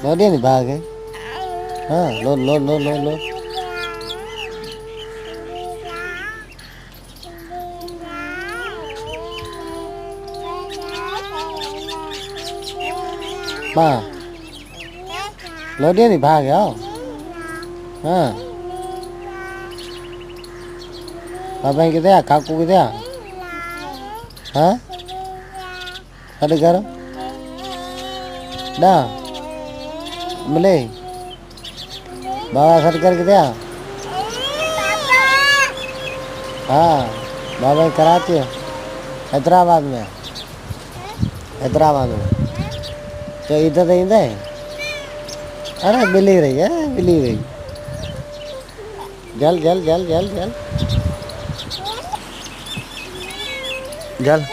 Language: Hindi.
लौटे नहीं भागे। हाँ लो लो लो लो लो। माँ लौटे नहीं भागे आओ। हाँ पापा किधर काकू किधर? हाँ अरे करो ना मिले बाबा सर कर किधर? हाँ बाबा कराची है हैदराबाद में। हैदराबाद में तो इधर तो इधर है। अरे मिली रही है मिली रही। जल जल जल जल जल जल।